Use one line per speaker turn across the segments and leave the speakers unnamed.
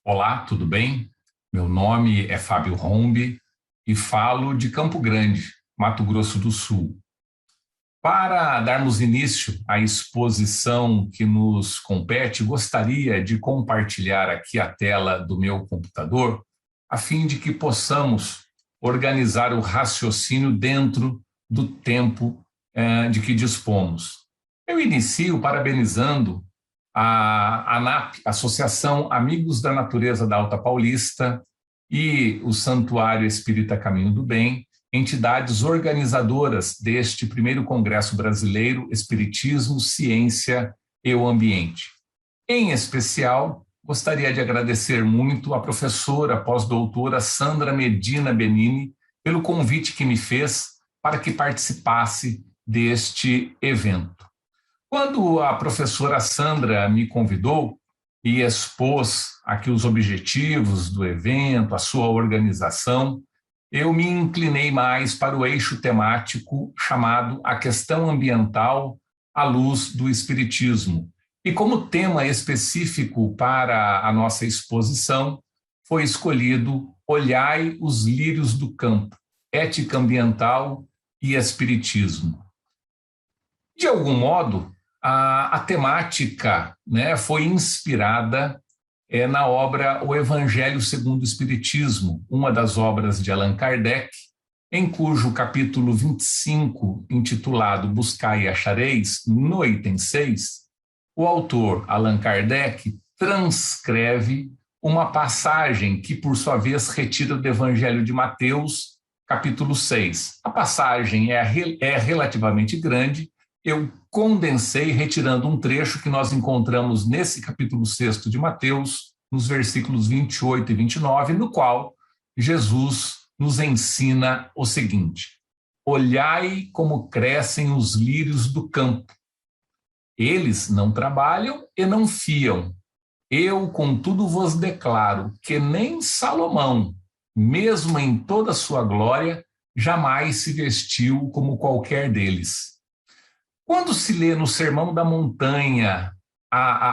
Olá, tudo bem? Meu nome é Fábio Rombi e falo de Campo Grande, Mato Grosso do Sul. Para darmos início à exposição que nos compete, gostaria de compartilhar aqui a tela do meu computador, a fim de que possamos organizar o raciocínio dentro do tempo de que dispomos. Eu inicio parabenizando a ANAP, Associação Amigos da Natureza da Alta Paulista, e o Santuário Espírita Caminho do Bem, entidades organizadoras deste primeiro Congresso Brasileiro Espiritismo, Ciência e o Ambiente. Em especial, gostaria de agradecer muito à professora pós-doutora Sandra Medina Benini pelo convite que me fez para que participasse deste evento. Quando a professora Sandra me convidou e expôs aqui os objetivos do evento, a sua organização, eu me inclinei mais para o eixo temático chamado A Questão Ambiental à Luz do Espiritismo. E como tema específico para a nossa exposição, foi escolhido Olhai os Lírios do Campo, Ética Ambiental e Espiritismo. De algum modo, a temática foi inspirada na obra O Evangelho segundo o Espiritismo, uma das obras de Allan Kardec, em cujo capítulo 25, intitulado Buscai e Achareis, no item 6, o autor Allan Kardec transcreve uma passagem que, por sua vez, retira do Evangelho de Mateus, capítulo 6. A passagem é relativamente grande. Eu condensei, retirando um trecho que nós encontramos nesse capítulo 6 de Mateus, nos versículos 28 e 29, no qual Jesus nos ensina o seguinte: olhai como crescem os lírios do campo. Eles não trabalham e não fiam. Eu, contudo, vos declaro que nem Salomão, mesmo em toda a sua glória, jamais se vestiu como qualquer deles. Quando se lê no Sermão da Montanha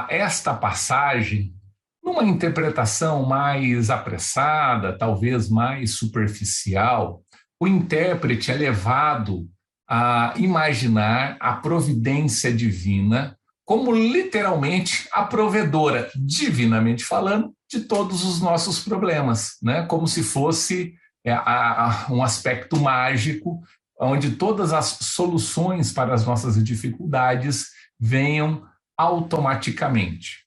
esta passagem, numa interpretação mais apressada, talvez mais superficial, o intérprete é levado a imaginar a providência divina como literalmente a provedora, divinamente falando, de todos os nossos problemas, como se fosse um aspecto mágico onde todas as soluções para as nossas dificuldades venham automaticamente.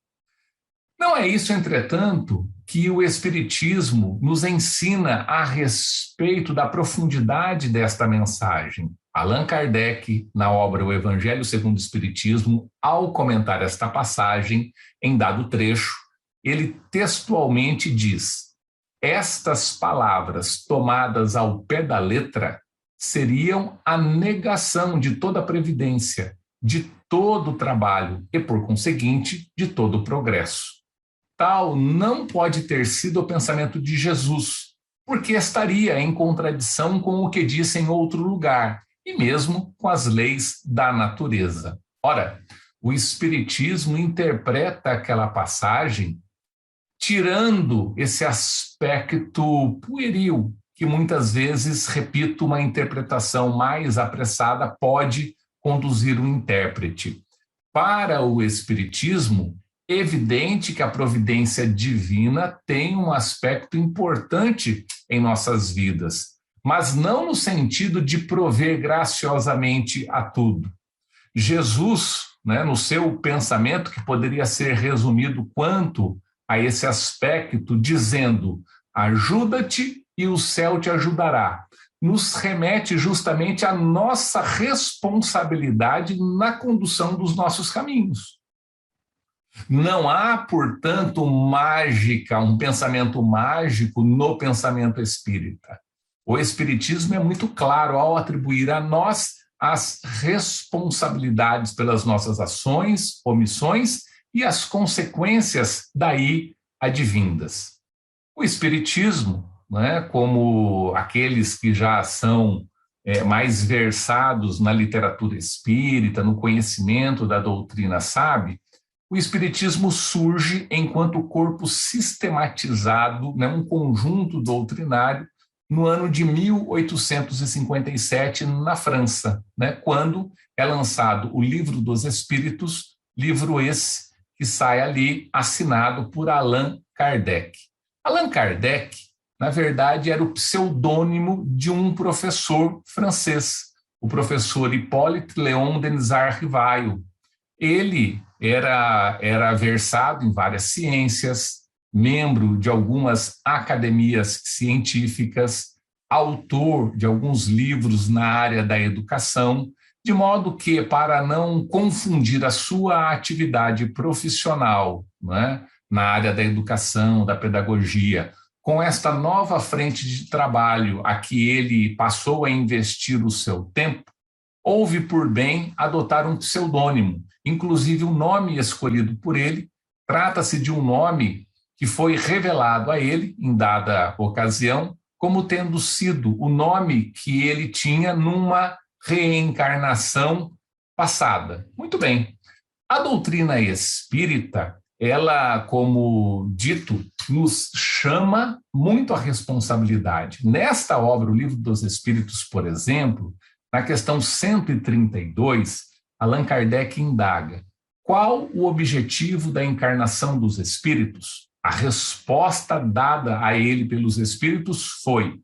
Não é isso, entretanto, que o Espiritismo nos ensina a respeito da profundidade desta mensagem. Allan Kardec, na obra O Evangelho segundo o Espiritismo, ao comentar esta passagem, em dado trecho, ele textualmente diz: estas palavras tomadas ao pé da letra seriam a negação de toda a previdência, de todo o trabalho e, por conseguinte, de todo o progresso. Tal não pode ter sido o pensamento de Jesus, porque estaria em contradição com o que disse em outro lugar, e mesmo com as leis da natureza. Ora, o Espiritismo interpreta aquela passagem tirando esse aspecto pueril, que muitas vezes, repito, uma interpretação mais apressada pode conduzir o intérprete. Para o Espiritismo, é evidente que a providência divina tem um aspecto importante em nossas vidas, mas não no sentido de prover graciosamente a tudo. Jesus, no seu pensamento, que poderia ser resumido quanto a esse aspecto, dizendo: ajuda-te e o céu te ajudará, nos remete justamente à nossa responsabilidade na condução dos nossos caminhos. Não há, portanto, mágica, um pensamento mágico no pensamento espírita. O Espiritismo é muito claro ao atribuir a nós as responsabilidades pelas nossas ações, omissões e as consequências daí advindas. O Espiritismo, como aqueles que já são mais versados na literatura espírita, no conhecimento da doutrina sabe, o Espiritismo surge enquanto corpo sistematizado, né, um conjunto doutrinário, no ano de 1857, na França, né, quando é lançado o Livro dos Espíritos, livro esse que sai ali assinado por Allan Kardec. Allan Kardec, na verdade, era o pseudônimo de um professor francês, o professor Hippolyte Léon Denisard Rivail. Ele era versado em várias ciências, membro de algumas academias científicas, autor de alguns livros na área da educação, de modo que, para não confundir a sua atividade profissional, né, na área da educação, da pedagogia, com esta nova frente de trabalho a que ele passou a investir o seu tempo, houve por bem adotar um pseudônimo. Inclusive, o nome escolhido por ele trata-se de um nome que foi revelado a ele, em dada ocasião, como tendo sido o nome que ele tinha numa reencarnação passada. Muito bem. A doutrina espírita, ela, como dito, nos chama muito à responsabilidade. Nesta obra, o Livro dos Espíritos, por exemplo, na questão 132, Allan Kardec indaga: qual o objetivo da encarnação dos espíritos? A resposta dada a ele pelos espíritos foi: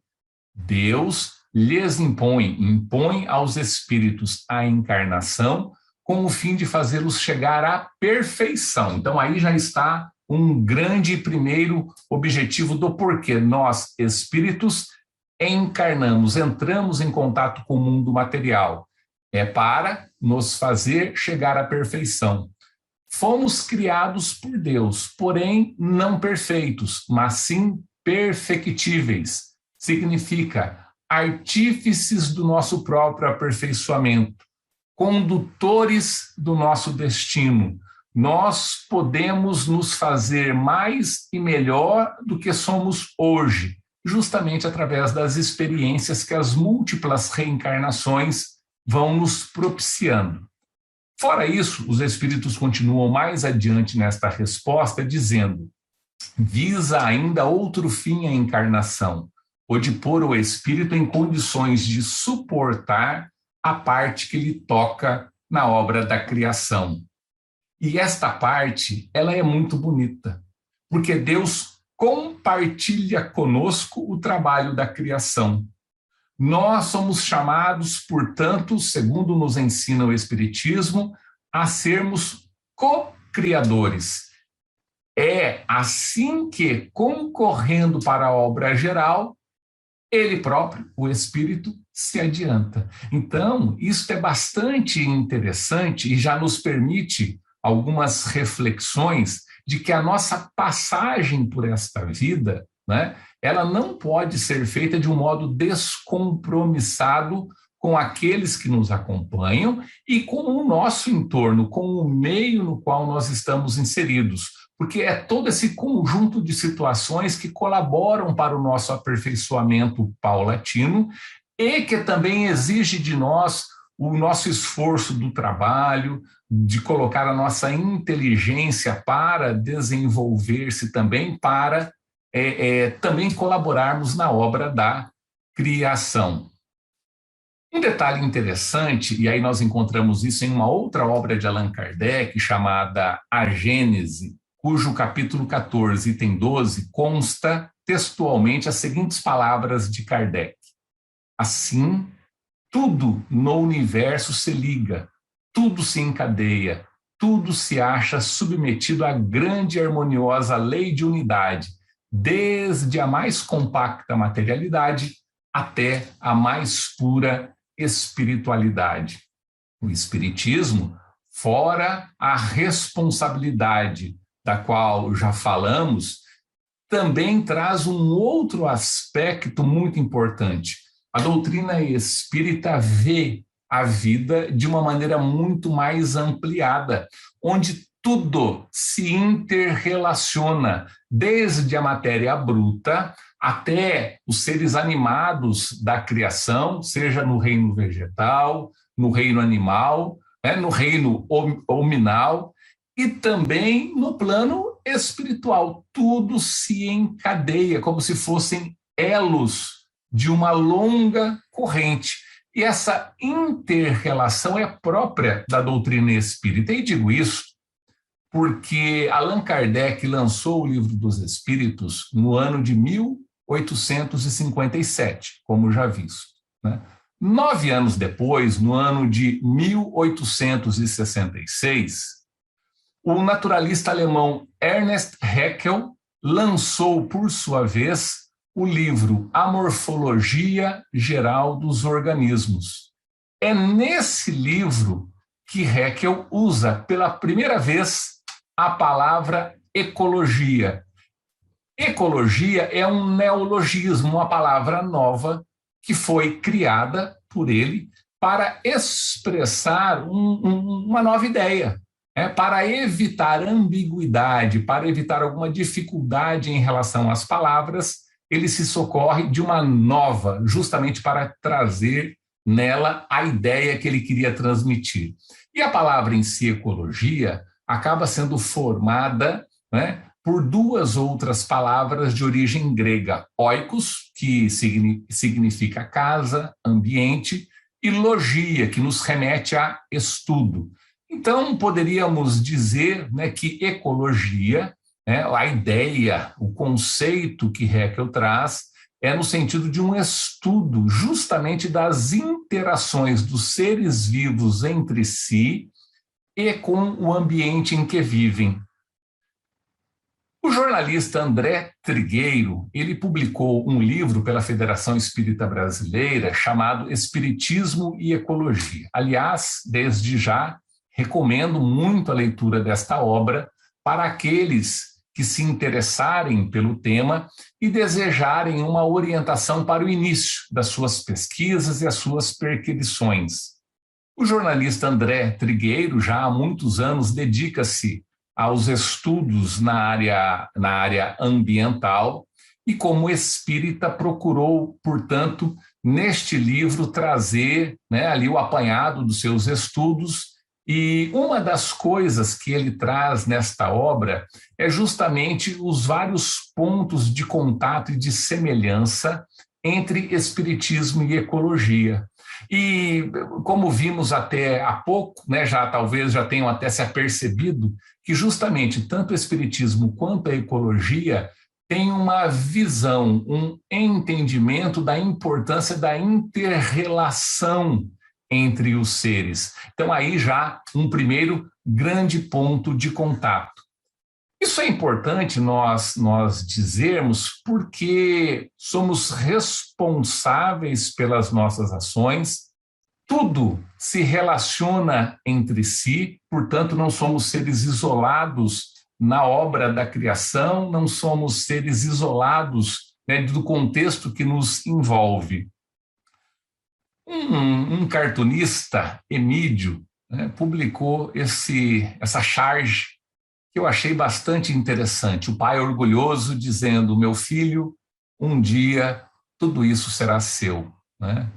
Deus lhes impõe aos espíritos a encarnação com o fim de fazê-los chegar à perfeição. Então, aí já está um grande primeiro objetivo do porquê nós, espíritos, encarnamos, entramos em contato com o mundo material. É para nos fazer chegar à perfeição. Fomos criados por Deus, porém não perfeitos, mas sim perfectíveis. Significa artífices do nosso próprio aperfeiçoamento, condutores do nosso destino. Nós podemos nos fazer mais e melhor do que somos hoje, justamente através das experiências que as múltiplas reencarnações vão nos propiciando. Fora isso, os espíritos continuam mais adiante nesta resposta, dizendo: visa ainda outro fim a encarnação, ou de pôr o espírito em condições de suportar a parte que lhe toca na obra da criação. E esta parte, ela é muito bonita, porque Deus compartilha conosco o trabalho da criação. Nós somos chamados, portanto, segundo nos ensina o Espiritismo, a sermos co-criadores. É assim que, concorrendo para a obra geral, ele próprio, o Espírito, se adianta. Então, isso é bastante interessante e já nos permite algumas reflexões de que a nossa passagem por esta vida, né, ela não pode ser feita de um modo descompromissado com aqueles que nos acompanham e com o nosso entorno, com o meio no qual nós estamos inseridos, porque é todo esse conjunto de situações que colaboram para o nosso aperfeiçoamento paulatino e que também exige de nós o nosso esforço do trabalho, de colocar a nossa inteligência para desenvolver-se também, para também colaborarmos na obra da criação. Um detalhe interessante, e aí nós encontramos isso em uma outra obra de Allan Kardec, chamada A Gênese, cujo capítulo 14, item 12, consta textualmente as seguintes palavras de Kardec: assim, tudo no universo se liga, tudo se encadeia, tudo se acha submetido à grande e harmoniosa lei de unidade, desde a mais compacta materialidade até a mais pura espiritualidade. O Espiritismo, fora a responsabilidade da qual já falamos, também traz um outro aspecto muito importante. A doutrina espírita vê a vida de uma maneira muito mais ampliada, onde tudo se interrelaciona, desde a matéria bruta até os seres animados da criação, seja no reino vegetal, no reino animal, no reino hominal, e também no plano espiritual. Tudo se encadeia, como se fossem elos de uma longa corrente. E essa inter-relação é própria da doutrina espírita. E digo isso porque Allan Kardec lançou o Livro dos Espíritos no ano de 1857, como já visto, né? 9 anos depois, no ano de 1866, o naturalista alemão Ernest Haeckel lançou, por sua vez, o livro A Morfologia Geral dos Organismos. É nesse livro que Haeckel usa pela primeira vez a palavra ecologia. Ecologia é um neologismo, uma palavra nova que foi criada por ele para expressar uma nova ideia, para evitar ambiguidade, para evitar alguma dificuldade em relação às palavras. Ele se socorre de uma nova, justamente para trazer nela a ideia que ele queria transmitir. E a palavra em si, ecologia, acaba sendo formada, né, por duas outras palavras de origem grega: oikos, que significa casa, ambiente, e logia, que nos remete a estudo. Então, poderíamos dizer, né, que ecologia, né, a ideia, o conceito que Haeckel traz, é no sentido de um estudo justamente das interações dos seres vivos entre si e com o ambiente em que vivem. O jornalista André Trigueiro, ele publicou um livro pela Federação Espírita Brasileira chamado Espiritismo e Ecologia. Aliás, desde já, recomendo muito a leitura desta obra para aqueles que se interessarem pelo tema e desejarem uma orientação para o início das suas pesquisas e as suas perquisições. O jornalista André Trigueiro, já há muitos anos, dedica-se aos estudos na área ambiental e, como espírita, procurou, portanto, neste livro trazer, né, ali o apanhado dos seus estudos. E uma das coisas que ele traz nesta obra é justamente os vários pontos de contato e de semelhança entre espiritismo e ecologia. E como vimos até há pouco, né, talvez já tenham até se apercebido que justamente tanto o espiritismo quanto a ecologia têm uma visão, um entendimento da importância da inter-relação entre os seres. Então aí já um primeiro grande ponto de contato. Isso é importante nós dizermos porque somos responsáveis pelas nossas ações, tudo se relaciona entre si, portanto não somos seres isolados na obra da criação, não somos seres isolados, né, do contexto que nos envolve. Um cartunista, Emídio, né, publicou essa charge que eu achei bastante interessante. O pai orgulhoso dizendo: meu filho, um dia tudo isso será seu, né?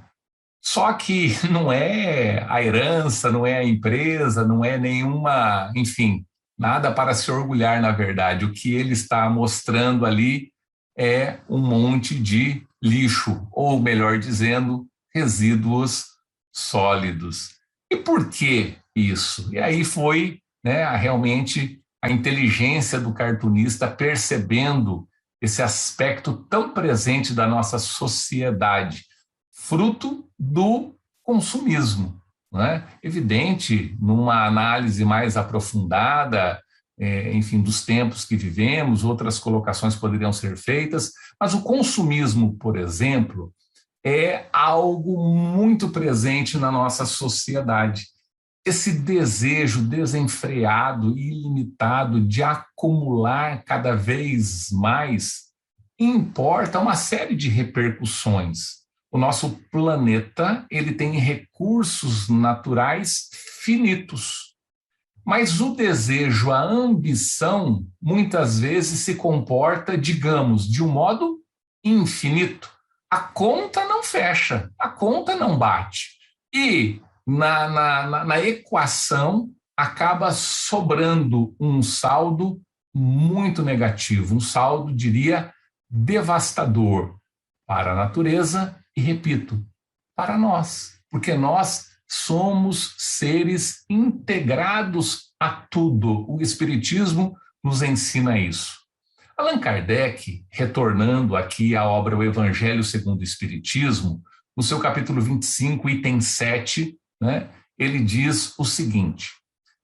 Só que não é a herança, não é a empresa, não é nenhuma, enfim, nada para se orgulhar, na verdade. O que ele está mostrando ali é um monte de lixo, ou melhor dizendo, resíduos sólidos. E por que isso? E aí foi, né, realmente a inteligência do cartunista percebendo esse aspecto tão presente da nossa sociedade, fruto do consumismo, né? Evidente, numa análise mais aprofundada, enfim, dos tempos que vivemos, outras colocações poderiam ser feitas, mas o consumismo, por exemplo, é algo muito presente na nossa sociedade. Esse desejo desenfreado e ilimitado de acumular cada vez mais importa uma série de repercussões. O nosso planeta, ele tem recursos naturais finitos, mas o desejo, a ambição, muitas vezes se comporta, digamos, de um modo infinito. A conta não fecha, a conta não bate. E na equação, acaba sobrando um saldo muito negativo, um saldo, diria, devastador para a natureza e, repito, para nós, porque nós somos seres integrados a tudo. O Espiritismo nos ensina isso. Allan Kardec, retornando aqui à obra O Evangelho segundo o Espiritismo, no seu capítulo 25, item 7, né, ele diz o seguinte: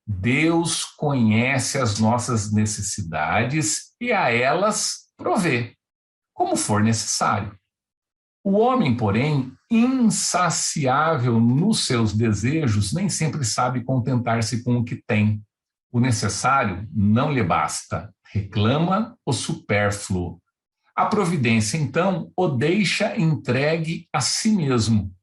Deus conhece as nossas necessidades e a elas provê, como for necessário. O homem, porém, insaciável nos seus desejos, nem sempre sabe contentar-se com o que tem. O necessário não lhe basta, reclama o supérfluo. A providência, então, o deixa entregue a si mesmo.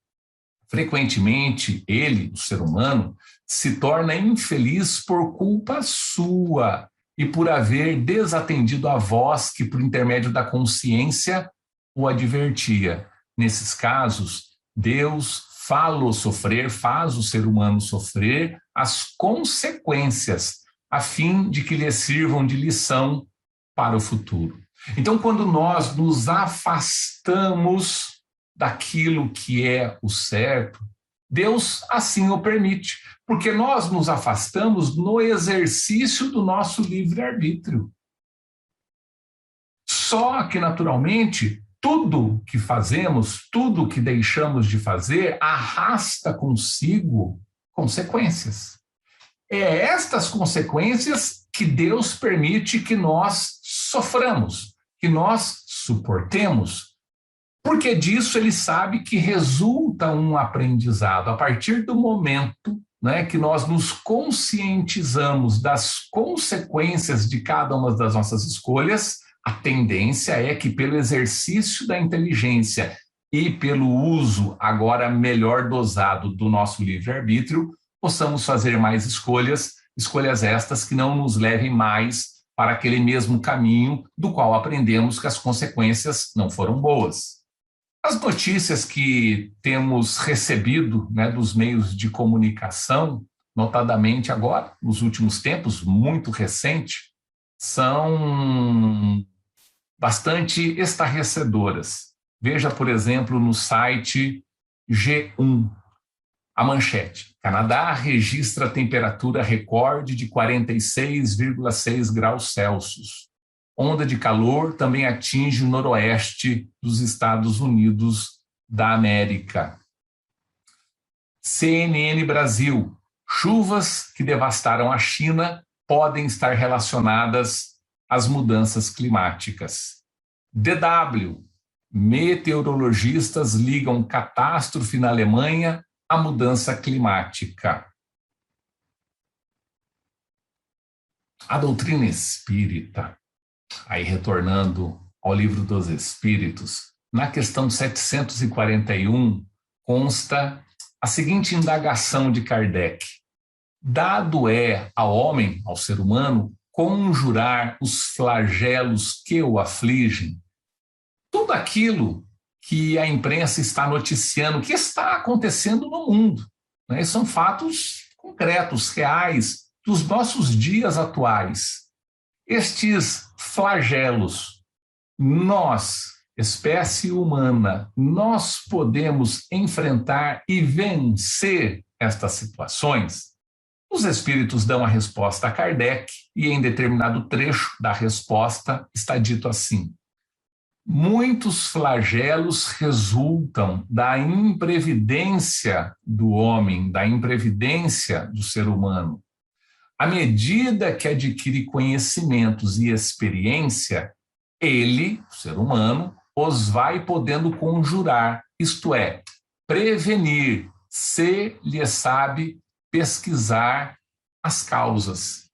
Frequentemente, ele, o ser humano, se torna infeliz por culpa sua e por haver desatendido a voz que, por intermédio da consciência, o advertia. Nesses casos, Deus fala-o sofrer, faz o ser humano sofrer as consequências, a fim de que lhe sirvam de lição para o futuro. Então, quando nós nos afastamos daquilo que é o certo, Deus assim o permite, porque nós nos afastamos no exercício do nosso livre-arbítrio. Só que, naturalmente, tudo que fazemos, tudo que deixamos de fazer, arrasta consigo consequências. É estas consequências que Deus permite que nós soframos, que nós suportemos, porque disso ele sabe que resulta um aprendizado. A partir do momento, né, que nós nos conscientizamos das consequências de cada uma das nossas escolhas, a tendência é que, pelo exercício da inteligência e pelo uso agora melhor dosado do nosso livre-arbítrio, possamos fazer mais escolhas estas que não nos levem mais para aquele mesmo caminho do qual aprendemos que as consequências não foram boas. As notícias que temos recebido, né, dos meios de comunicação, notadamente agora, nos últimos tempos, muito recente, são bastante estarrecedoras. Veja, por exemplo, no site G1, a manchete: Canadá registra temperatura recorde de 46,6 graus Celsius. Onda de calor também atinge o noroeste dos Estados Unidos da América. CNN Brasil: chuvas que devastaram a China podem estar relacionadas às mudanças climáticas. DW: meteorologistas ligam catástrofe na Alemanha à mudança climática. A doutrina espírita, aí retornando ao Livro dos Espíritos, na questão 741, consta a seguinte indagação de Kardec: dado é ao homem, ao ser humano, conjurar os flagelos que o afligem, tudo aquilo que a imprensa está noticiando, que está acontecendo no mundo, né? São fatos concretos, reais, dos nossos dias atuais. Estes flagelos, nós, espécie humana, nós podemos enfrentar e vencer estas situações? Os espíritos dão a resposta a Kardec e, em determinado trecho da resposta, está dito assim: muitos flagelos resultam da imprevidência do homem, da imprevidência do ser humano. À medida que adquire conhecimentos e experiência, ele, o ser humano, os vai podendo conjurar, isto é, prevenir, se lhe sabe pesquisar as causas.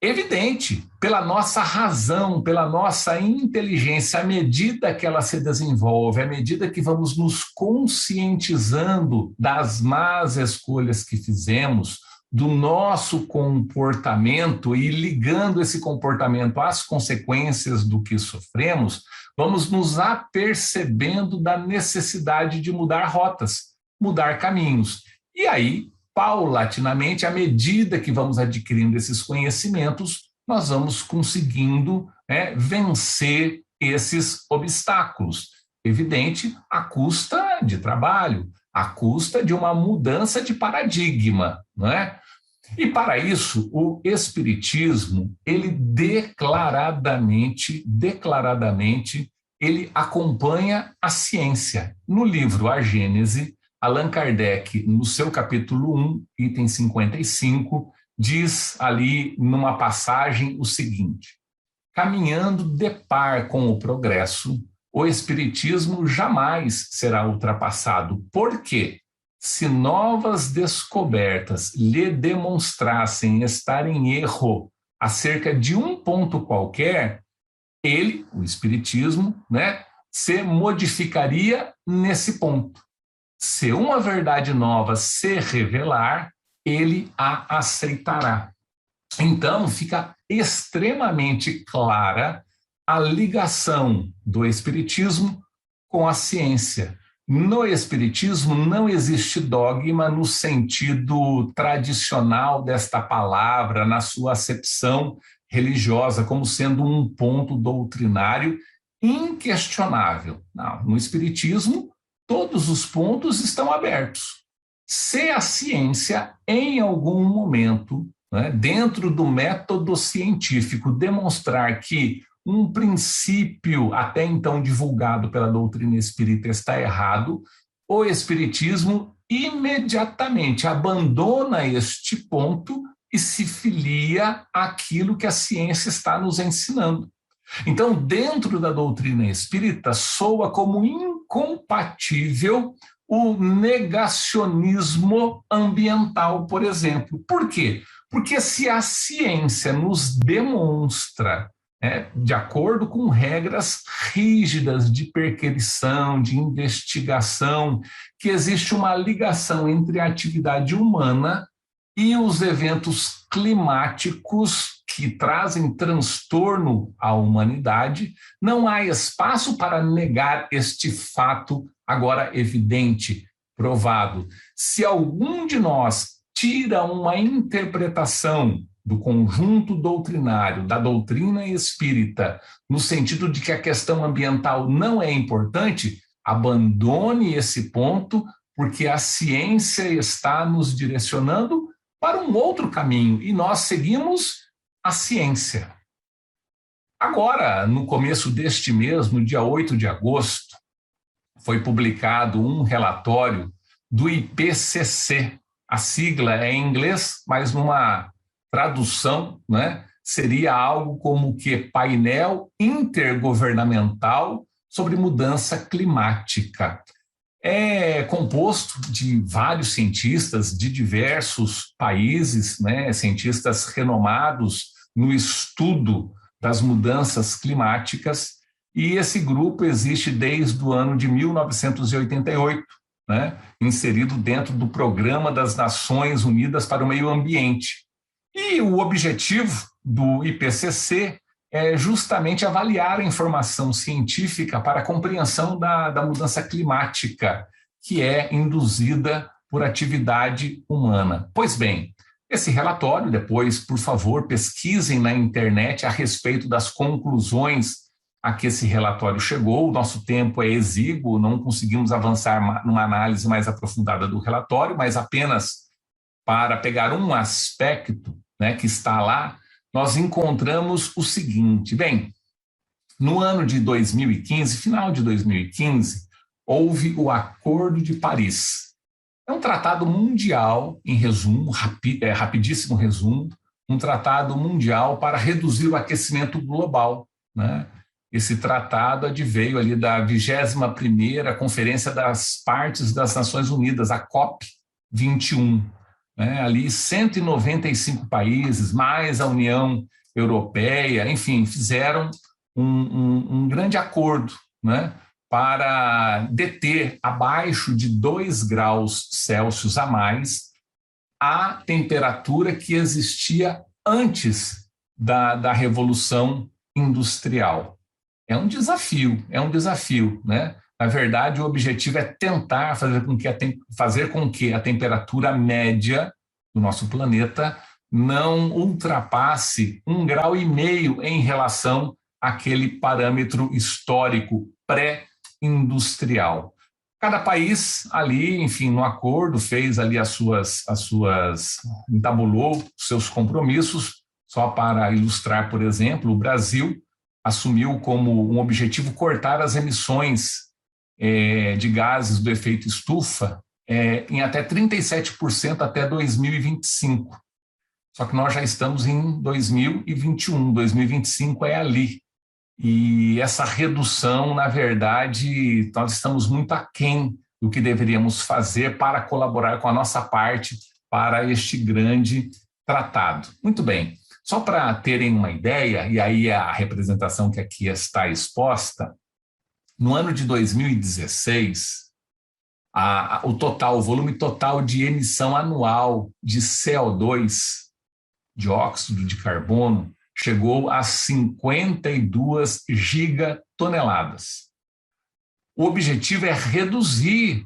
Evidente, pela nossa razão, pela nossa inteligência, à medida que ela se desenvolve, à medida que vamos nos conscientizando das más escolhas que fizemos, do nosso comportamento e ligando esse comportamento às consequências do que sofremos, vamos nos apercebendo da necessidade de mudar rotas, mudar caminhos. E aí paulatinamente, à medida que vamos adquirindo esses conhecimentos, nós vamos conseguindo vencer esses obstáculos. Evidente, à custa de trabalho, à custa de uma mudança de paradigma, não é? E para isso, o Espiritismo, ele declaradamente, ele acompanha a ciência. No livro A Gênese, Allan Kardec, no seu capítulo 1, item 55, diz ali numa passagem o seguinte: caminhando de par com o progresso, o Espiritismo jamais será ultrapassado. Por quê? Se novas descobertas lhe demonstrassem estar em erro acerca de um ponto qualquer, ele, o Espiritismo, se modificaria nesse ponto. Se uma verdade nova se revelar, ele a aceitará. Então, fica extremamente clara a ligação do Espiritismo com a ciência. No Espiritismo não existe dogma no sentido tradicional desta palavra, na sua acepção religiosa, como sendo um ponto doutrinário inquestionável. Não, no Espiritismo, todos os pontos estão abertos. Se a ciência, em algum momento, dentro do método científico, demonstrar que um princípio até então divulgado pela doutrina espírita está errado, o Espiritismo imediatamente abandona este ponto e se filia àquilo que a ciência está nos ensinando. Então, dentro da doutrina espírita, soa como incompatível o negacionismo ambiental, por exemplo. Por quê? Porque se a ciência nos demonstra, de acordo com regras rígidas de perquisição, de investigação, que existe uma ligação entre a atividade humana e os eventos climáticos que trazem transtorno à humanidade, não há espaço para negar este fato agora evidente, provado. Se algum de nós tira uma interpretação do conjunto doutrinário, da doutrina espírita, no sentido de que a questão ambiental não é importante, abandone esse ponto, porque a ciência está nos direcionando para um outro caminho e nós seguimos a ciência. Agora, no começo deste mês, no dia 8 de agosto, foi publicado um relatório do IPCC. A sigla é em inglês, mas numa tradução, seria algo como que Painel Intergovernamental sobre Mudança Climática. É composto de vários cientistas de diversos países, cientistas renomados no estudo das mudanças climáticas, e esse grupo existe desde o ano de 1988, inserido dentro do Programa das Nações Unidas para o Meio Ambiente. E o objetivo do IPCC é justamente avaliar a informação científica para a compreensão da mudança climática que é induzida por atividade humana. Pois bem, esse relatório, depois, por favor, pesquisem na internet a respeito das conclusões a que esse relatório chegou. O nosso tempo é exíguo, não conseguimos avançar numa análise mais aprofundada do relatório, mas apenas para pegar um aspecto que está lá, nós encontramos o seguinte: bem, no ano de 2015, final de 2015, houve o Acordo de Paris. É um tratado mundial, em resumo, rapidíssimo resumo, um tratado mundial para reduzir o aquecimento global. Esse tratado adveio ali da 21ª Conferência das Partes das Nações Unidas, a COP21. Ali 195 países, mais a União Europeia, enfim, fizeram um grande acordo para deter abaixo de 2 graus Celsius a mais a temperatura que existia antes da Revolução Industrial. É um desafio, Na verdade, o objetivo é tentar fazer com que a temperatura média do nosso planeta não ultrapasse 1,5 graus em relação àquele parâmetro histórico pré-industrial. Cada país ali, enfim, no acordo, fez ali entabulou seus compromissos. Só para ilustrar, por exemplo, o Brasil assumiu como um objetivo cortar as emissões de gases do efeito estufa em até 37% até 2025. Só que nós já estamos em 2021, 2025 é ali. E essa redução, na verdade, nós estamos muito aquém do que deveríamos fazer para colaborar com a nossa parte para este grande tratado. Muito bem, só para terem uma ideia, e aí a representação que aqui está exposta, no ano de 2016, o volume total de emissão anual de CO2, dióxido de carbono, chegou a 52 gigatoneladas. O objetivo é reduzir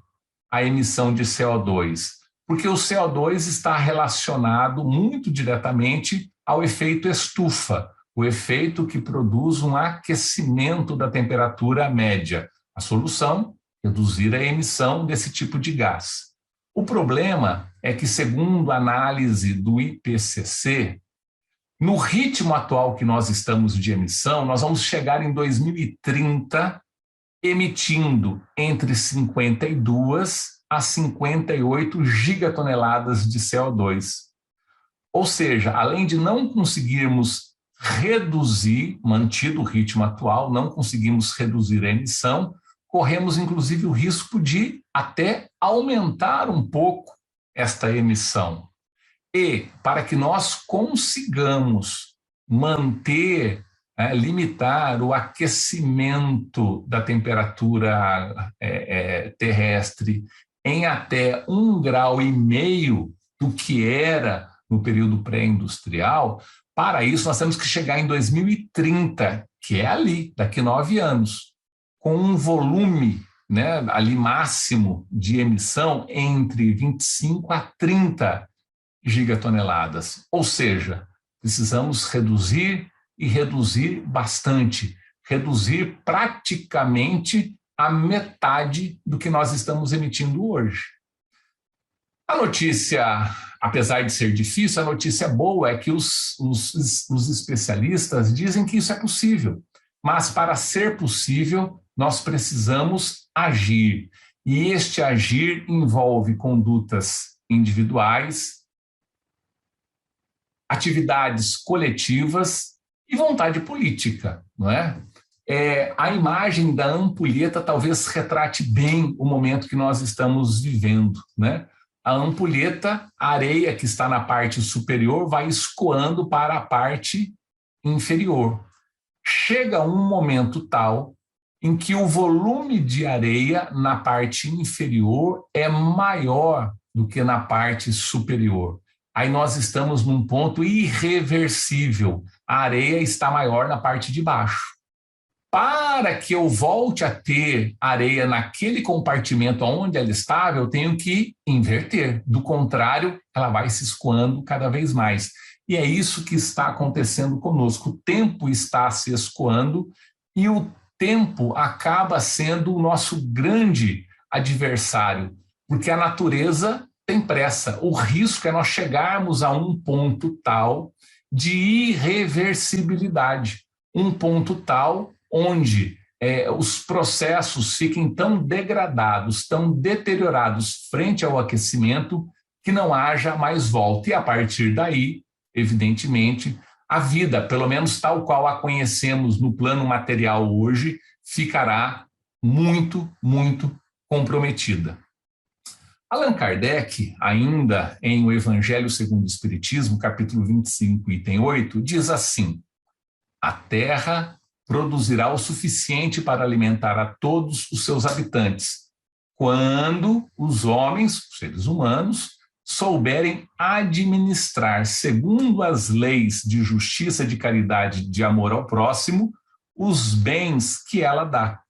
a emissão de CO2, porque o CO2 está relacionado muito diretamente ao efeito estufa, o efeito que produz um aquecimento da temperatura média. A solução, reduzir a emissão desse tipo de gás. O problema é que, segundo a análise do IPCC, no ritmo atual que nós estamos de emissão, nós vamos chegar em 2030 emitindo entre 52 a 58 gigatoneladas de CO2. Ou seja, além de não conseguirmos reduzir, mantido o ritmo atual, não conseguimos reduzir a emissão, corremos inclusive o risco de até aumentar um pouco esta emissão. E para que nós consigamos limitar o aquecimento da temperatura terrestre em até 1,5 graus do que era no período pré-industrial, para isso nós temos que chegar em 2030, que é ali, daqui 9 anos, com um volume ali máximo de emissão entre 25 a 30 gigatoneladas. Ou seja, precisamos reduzir e reduzir bastante, reduzir praticamente a metade do que nós estamos emitindo hoje. A notícia, apesar de ser difícil, a notícia boa é que os especialistas dizem que isso é possível, mas para ser possível, nós precisamos agir. E este agir envolve condutas individuais, atividades coletivas e vontade política, não é? A imagem da ampulheta talvez retrate bem o momento que nós estamos vivendo, né? A ampulheta, a areia que está na parte superior, vai escoando para a parte inferior. Chega um momento tal em que o volume de areia na parte inferior é maior do que na parte superior. Aí nós estamos num ponto irreversível. A areia está maior na parte de baixo. Para que eu volte a ter areia naquele compartimento onde ela estava, eu tenho que inverter. Do contrário, ela vai se escoando cada vez mais. E é isso que está acontecendo conosco. O tempo está se escoando e o tempo acaba sendo o nosso grande adversário, porque a natureza tem pressa. O risco é nós chegarmos a um ponto tal de irreversibilidade, um ponto tal onde os processos fiquem tão degradados, tão deteriorados frente ao aquecimento, que não haja mais volta. E a partir daí, evidentemente, a vida, pelo menos tal qual a conhecemos no plano material hoje, ficará muito, muito comprometida. Allan Kardec, ainda em O Evangelho segundo o Espiritismo, capítulo 25, item 8, diz assim: a terra produzirá o suficiente para alimentar a todos os seus habitantes, quando os homens, os seres humanos, souberem administrar, segundo as leis de justiça, de caridade, de amor ao próximo, os bens que ela dá.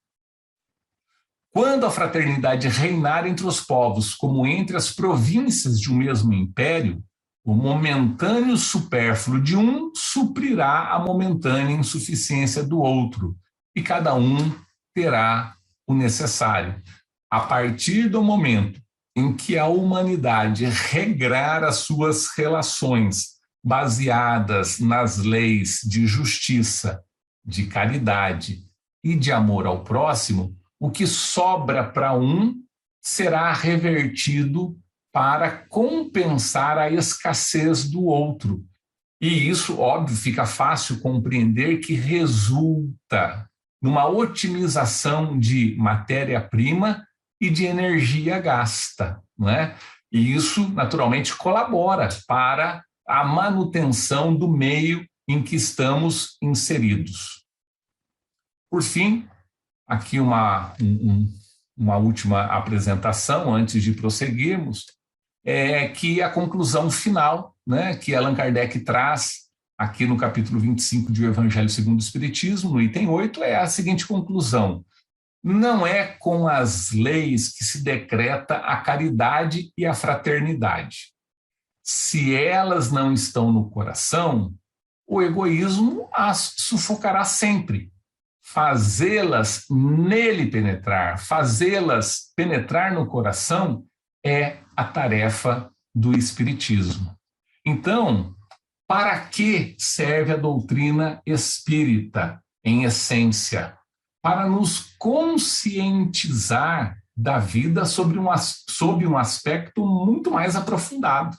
Quando a fraternidade reinar entre os povos, como entre as províncias de um mesmo império, o momentâneo supérfluo de um suprirá a momentânea insuficiência do outro, e cada um terá o necessário. A partir do momento em que a humanidade regrar as suas relações baseadas nas leis de justiça, de caridade e de amor ao próximo, o que sobra para um será revertido para compensar a escassez do outro. E isso, óbvio, fica fácil compreender que resulta numa otimização de matéria-prima e de energia gasta, não é? E isso, naturalmente, colabora para a manutenção do meio em que estamos inseridos. Por fim, aqui uma última apresentação antes de prosseguirmos, é que a conclusão final, né, que Allan Kardec traz aqui no capítulo 25 de O Evangelho segundo o Espiritismo, no item 8, é a seguinte conclusão: não é com as leis que se decreta a caridade e a fraternidade. Se elas não estão no coração, o egoísmo as sufocará sempre. Fazê-las nele penetrar, fazê-las penetrar no coração é a tarefa do Espiritismo. Então, para que serve a doutrina espírita, em essência? Para nos conscientizar da vida sob um aspecto muito mais aprofundado.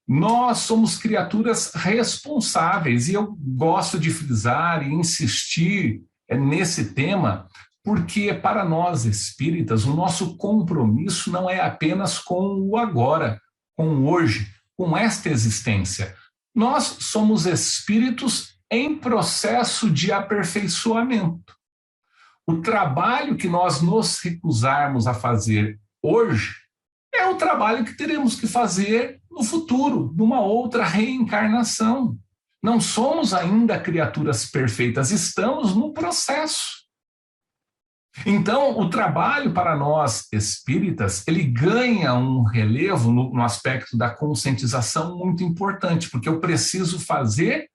Nós somos criaturas responsáveis, e eu gosto de frisar e insistir nesse tema, porque para nós espíritas, o nosso compromisso não é apenas com o agora, com o hoje, com esta existência. Nós somos espíritos em processo de aperfeiçoamento. O trabalho que nós nos recusarmos a fazer hoje é o trabalho que teremos que fazer no futuro, numa outra reencarnação. Não somos ainda criaturas perfeitas, estamos no processo. Então, o trabalho para nós espíritas, ele ganha um relevo no aspecto da conscientização muito importante, porque eu preciso fazer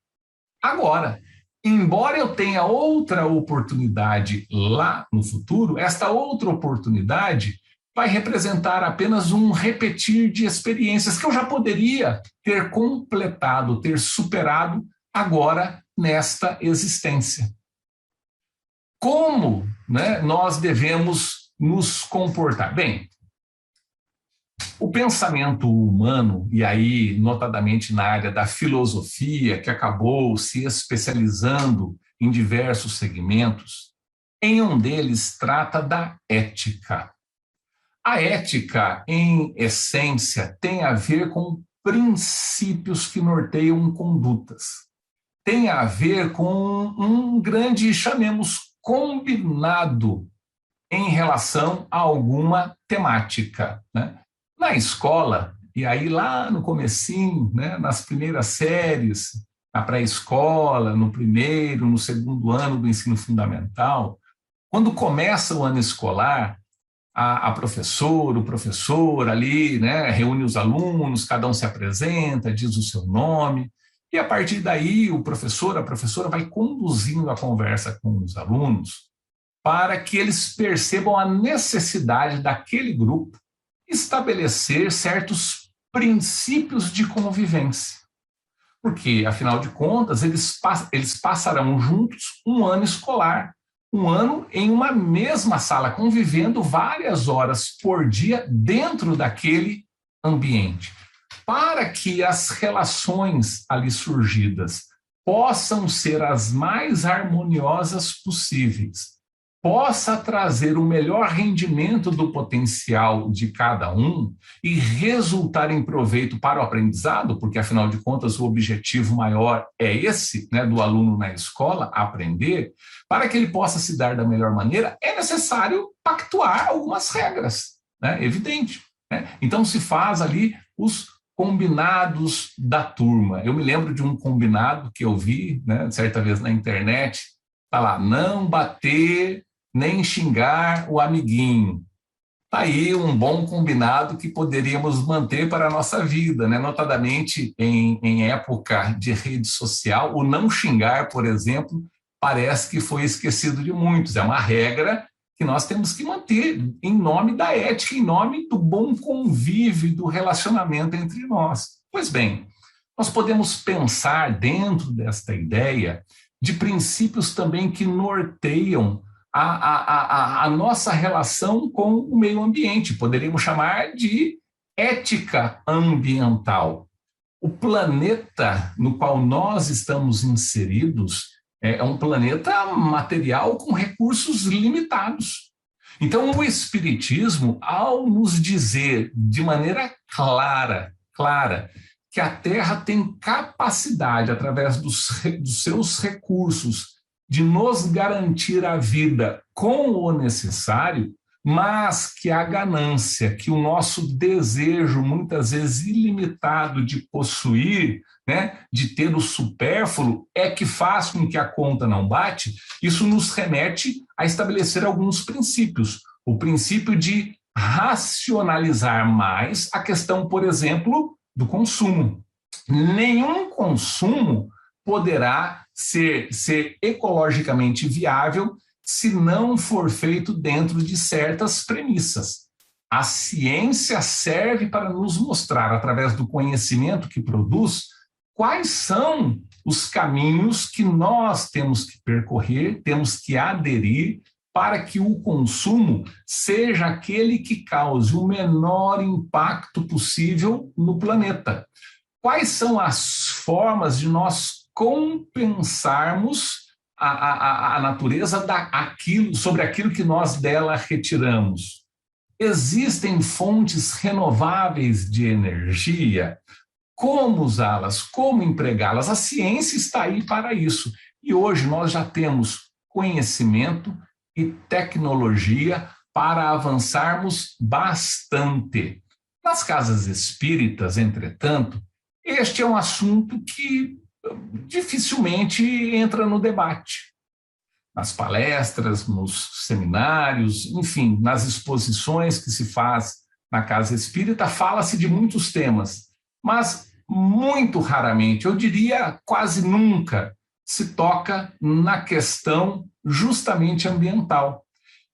agora. Embora eu tenha outra oportunidade lá no futuro, esta outra oportunidade vai representar apenas um repetir de experiências que eu já poderia ter completado, ter superado agora nesta existência. Como, né, nós devemos nos comportar? Bem, o pensamento humano, e aí notadamente na área da filosofia, que acabou se especializando em diversos segmentos, em um deles trata da ética. A ética, em essência, tem a ver com princípios que norteiam condutas. Tem a ver com um grande, chamemos, combinado em relação a alguma temática, né? Na escola, e aí lá no comecinho, né, nas primeiras séries, na pré-escola, no primeiro, no segundo ano do ensino fundamental, quando começa o ano escolar, a professora, o professor ali, né, reúne os alunos, cada um se apresenta, diz o seu nome, e a partir daí o professor, a professora vai conduzindo a conversa com os alunos para que eles percebam a necessidade daquele grupo estabelecer certos princípios de convivência. Porque, afinal de contas, eles passarão juntos um ano escolar, um ano em uma mesma sala, convivendo várias horas por dia dentro daquele ambiente. Para que as relações ali surgidas possam ser as mais harmoniosas possíveis, possa trazer o melhor rendimento do potencial de cada um e resultar em proveito para o aprendizado, porque, afinal de contas, o objetivo maior é esse, né, do aluno na escola, aprender. Para que ele possa se dar da melhor maneira, é necessário pactuar algumas regras, né, evidente, né? Então, se faz ali os combinados da turma. Eu me lembro de um combinado que eu vi, né, certa vez na internet, está lá: não bater nem xingar o amiguinho. Está aí um bom combinado que poderíamos manter para a nossa vida, né? Notadamente em época de rede social, o não xingar, por exemplo, parece que foi esquecido de muitos. É uma regra que nós temos que manter em nome da ética, em nome do bom convívio e do relacionamento entre nós. Pois bem, nós podemos pensar dentro desta ideia de princípios também que norteiam a nossa relação com o meio ambiente. Poderíamos chamar de ética ambiental. O planeta no qual nós estamos inseridos é um planeta material com recursos limitados. Então, o Espiritismo, ao nos dizer de maneira clara, que a Terra tem capacidade, através dos seus recursos, de nos garantir a vida com o necessário, mas que a ganância, que o nosso desejo, muitas vezes ilimitado, de possuir, né, de ter o supérfluo, é que faz com que a conta não bate. Isso nos remete a estabelecer alguns princípios. O princípio de racionalizar mais a questão, por exemplo, do consumo. Nenhum consumo poderá ser ecologicamente viável se não for feito dentro de certas premissas. A ciência serve para nos mostrar, através do conhecimento que produz, quais são os caminhos que nós temos que percorrer, temos que aderir para que o consumo seja aquele que cause o menor impacto possível no planeta. Quais são as formas de nós compensarmos a natureza sobre aquilo que nós dela retiramos? Existem fontes renováveis de energia? Como usá-las? Como empregá-las? A ciência está aí para isso. E hoje nós já temos conhecimento e tecnologia para avançarmos bastante. Nas casas espíritas, entretanto, este é um assunto que dificilmente entra no debate. Nas palestras, nos seminários, enfim, nas exposições que se faz na casa espírita, fala-se de muitos temas, mas muito raramente, eu diria quase nunca, se toca na questão justamente ambiental.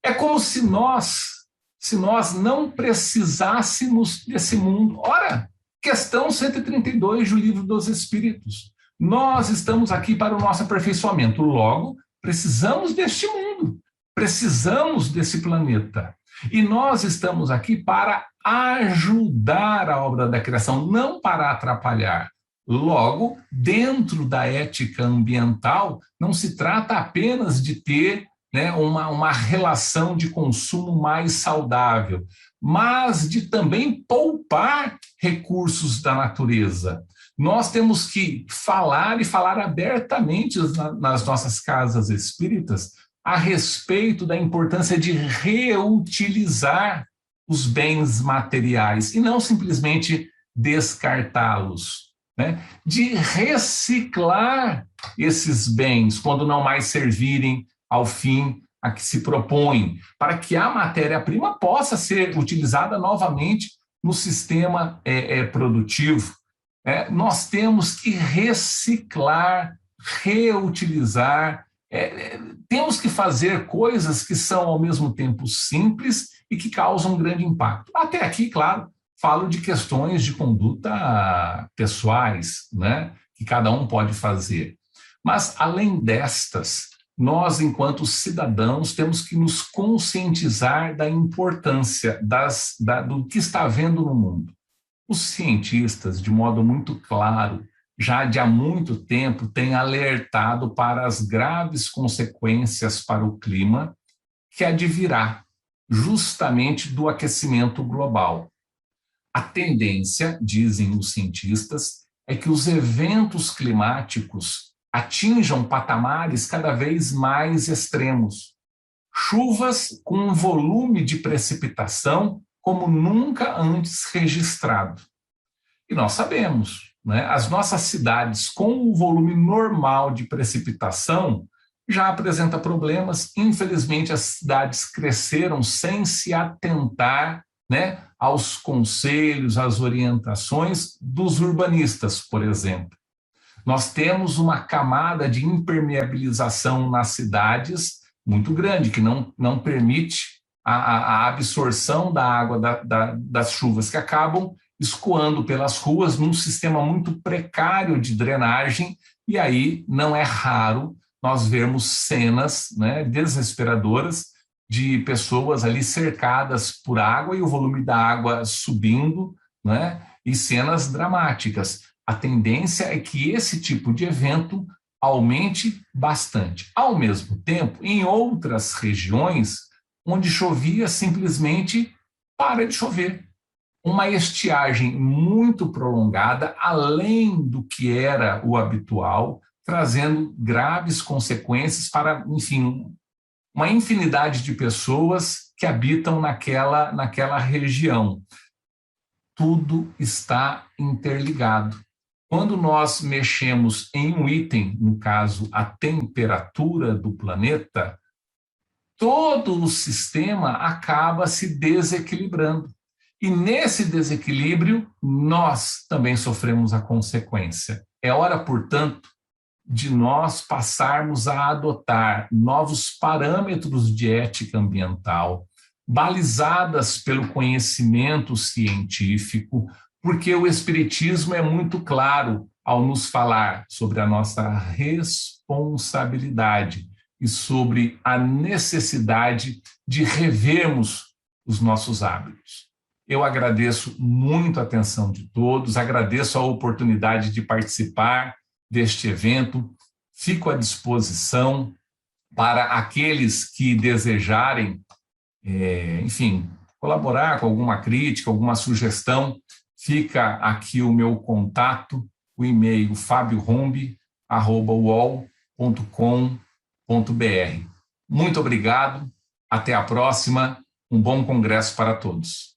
É como se nós não precisássemos desse mundo. Ora, questão 132 do Livro dos Espíritos. Nós estamos aqui para o nosso aperfeiçoamento. Logo, precisamos deste mundo, precisamos desse planeta. E nós estamos aqui para ajudar a obra da criação, não para atrapalhar. Logo, dentro da ética ambiental, não se trata apenas de ter, né, uma relação de consumo mais saudável, mas de também poupar recursos da natureza. Nós temos que falar e falar abertamente nas nossas casas espíritas a respeito da importância de reutilizar os bens materiais e não simplesmente descartá-los, né? De reciclar esses bens quando não mais servirem ao fim a que se propõem, para que a matéria-prima possa ser utilizada novamente no sistema produtivo. Nós temos que reciclar, reutilizar, temos que fazer coisas que são ao mesmo tempo simples e que causam um grande impacto. Até aqui, claro, falo de questões de conduta pessoais, né, que cada um pode fazer. Mas, além destas, nós, enquanto cidadãos, temos que nos conscientizar da importância do que está havendo no mundo. Os cientistas, de modo muito claro, já de há muito tempo, têm alertado para as graves consequências para o clima que advirá justamente do aquecimento global. A tendência, dizem os cientistas, é que os eventos climáticos atinjam patamares cada vez mais extremos. Chuvas com um volume de precipitação como nunca antes registrado. E nós sabemos, né, as nossas cidades com o volume normal de precipitação já apresenta problemas. Infelizmente, as cidades cresceram sem se atentar, né, aos conselhos, às orientações dos urbanistas, por exemplo. Nós temos uma camada de impermeabilização nas cidades muito grande, que não permite a absorção da água das chuvas, que acabam escoando pelas ruas num sistema muito precário de drenagem, e aí não é raro nós vermos cenas, né, desesperadoras de pessoas ali cercadas por água e o volume da água subindo, né, e cenas dramáticas. A tendência é que esse tipo de evento aumente bastante. Ao mesmo tempo, em outras regiões, onde chovia, simplesmente para de chover. Uma estiagem muito prolongada, além do que era o habitual, trazendo graves consequências para, enfim, uma infinidade de pessoas que habitam naquela região. Tudo está interligado. Quando nós mexemos em um item, no caso, a temperatura do planeta, todo o sistema acaba se desequilibrando. E nesse desequilíbrio, nós também sofremos a consequência. É hora, portanto, de nós passarmos a adotar novos parâmetros de ética ambiental, balizadas pelo conhecimento científico, porque o Espiritismo é muito claro ao nos falar sobre a nossa responsabilidade e sobre a necessidade de revermos os nossos hábitos. Eu agradeço muito a atenção de todos, agradeço a oportunidade de participar deste evento, fico à disposição para aqueles que desejarem, enfim, colaborar com alguma crítica, alguma sugestão. Fica aqui o meu contato, o e-mail fabiorombi@uol.com.br. Muito obrigado, até a próxima, um bom congresso para todos.